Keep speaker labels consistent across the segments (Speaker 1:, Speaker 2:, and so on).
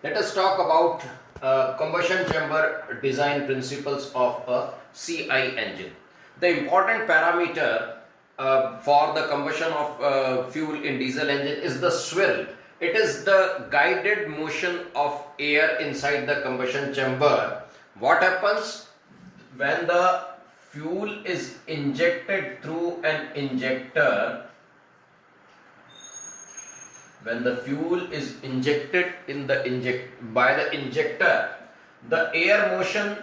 Speaker 1: let us talk about combustion chamber design principles of a CI engine. The important parameter for the combustion of fuel in diesel engine is the swirl. It is the guided motion of air inside the combustion chamber. What happens when the fuel is injected through an injector? When the fuel is injected in the by the injector, the air motion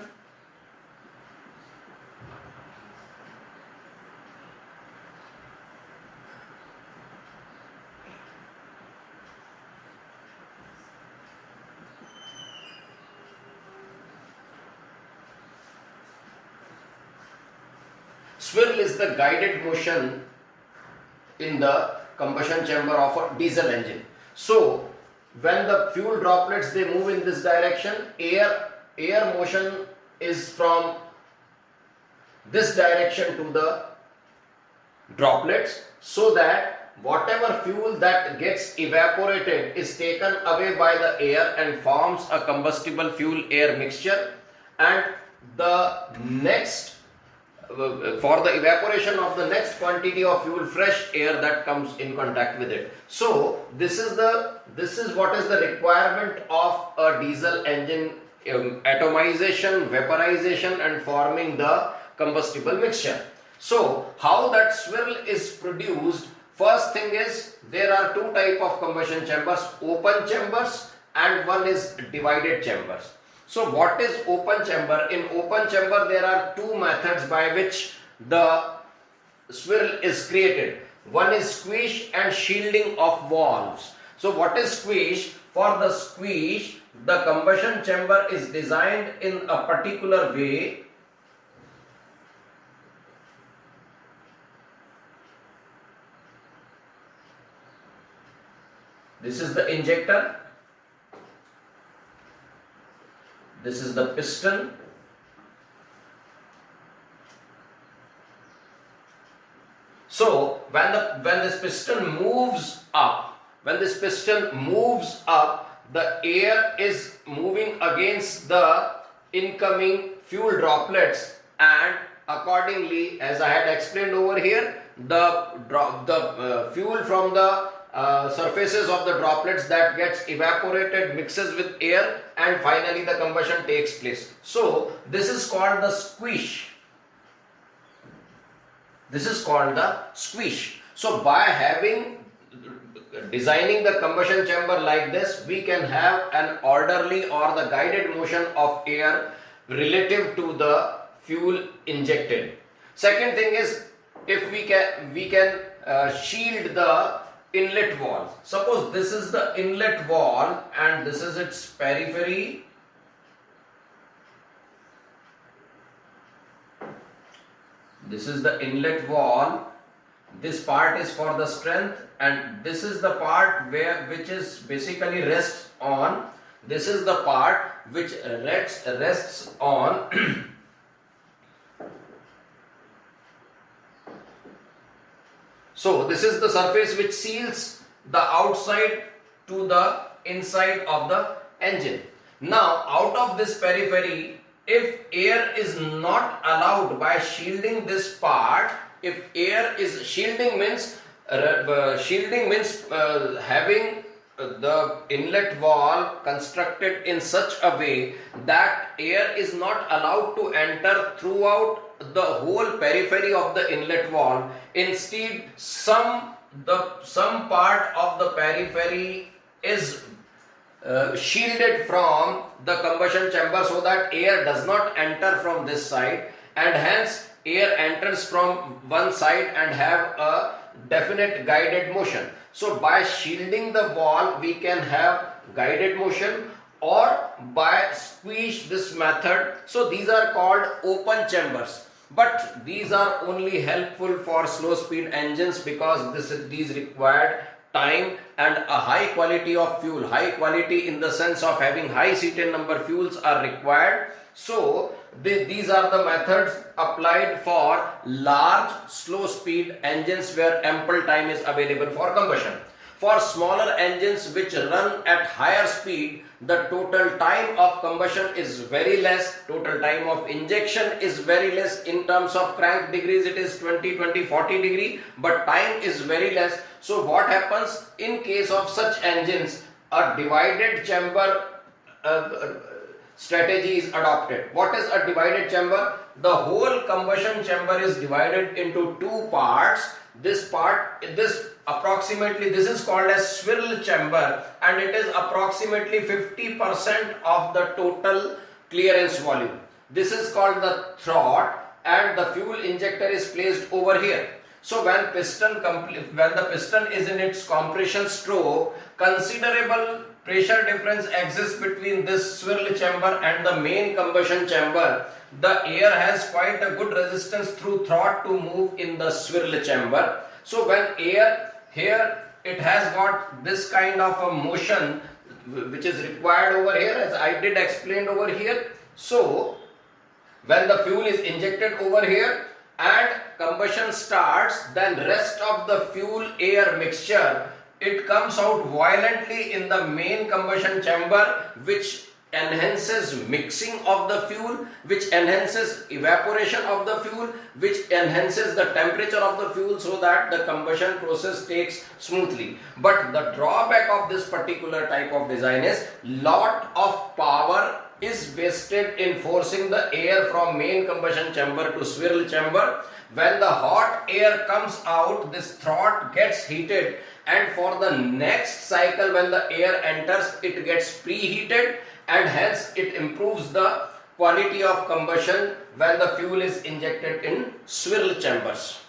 Speaker 1: swirl is the guided motion in the combustion chamber of a diesel engine. So when the fuel droplets they move in this direction, air motion is from this direction to the droplets, so that whatever fuel that gets evaporated is taken away by the air and forms a combustible fuel air mixture, and the next for the evaporation of the next quantity of fuel, fresh air that comes in contact with it. So this is what is the requirement of a diesel engine: atomization, vaporization, and forming the combustible mixture. So how that swirl is produced? First thing is, there are two type of combustion chambers: open chambers and one is divided chambers. So what is open chamber? In open chamber there are two methods by which the swirl is created. One is squish and shielding of valves. So what is squish? For the squish, the combustion chamber is designed in a particular way . This is the injector. This is the piston. So when this piston moves up, the air is moving against the incoming fuel droplets, and accordingly, as I had explained over here, the fuel from the surfaces of the droplets that gets evaporated mixes with air, and finally the combustion takes place. So this is called the squish. So by designing the combustion chamber like this, we can have an orderly or the guided motion of air relative to the fuel injected. Second thing is, if we can shield the inlet valve. Suppose this is the inlet valve and this is its periphery. This is the inlet valve. This part is for the strength, and this is the part which is basically rests on. This is the part which rests on So this is the surface which seals the outside to the inside of the engine. Now out of this periphery, if air is not allowed by shielding this part, shielding means having the inlet valve constructed in such a way that air is not allowed to enter throughout the whole periphery of the inlet valve. Instead, some part of the periphery is shielded from the combustion chamber so that air does not enter from this side, and hence air enters from one side and have a definite guided motion. So by shielding the valve we can have guided motion, or by squish this method. So these are called open chambers, but these are only helpful for slow speed engines because these required time and a high quality of fuel. High quality in the sense of having high cetane number fuels are required. So these are the methods applied for large slow speed engines where ample time is available for combustion. For smaller engines which run at higher speed, the total time of combustion is very less, total time of injection is very less. In terms of crank degrees, it is 20, 40 degree, but time is very less. So what happens in case of such engines? A divided chamber strategy is adopted. What is a divided chamber? The whole combustion chamber is divided into two parts. This is called as swirl chamber, and it is approximately 50% of the total clearance volume. This is called the throat, and the fuel injector is placed over here. So when the piston is in its compression stroke, considerable pressure difference exists between this swirl chamber and the main combustion chamber. The air has quite a good resistance through throat to move in the swirl chamber. So when air here, it has got this kind of a motion which is required over here, as I did explain over here. So when the fuel is injected over here and combustion starts, then rest of the fuel air mixture, it comes out violently in the main combustion chamber, which enhances mixing of the fuel, which enhances evaporation of the fuel, which enhances the temperature of the fuel, so that the combustion process takes smoothly. But the drawback of this particular type of design is lot of power is wasted in forcing the air from main combustion chamber to swirl chamber. When the hot air comes out, this throat gets heated, and for the next cycle when the air enters, it gets preheated, and hence it improves the quality of combustion when the fuel is injected in swirl chambers.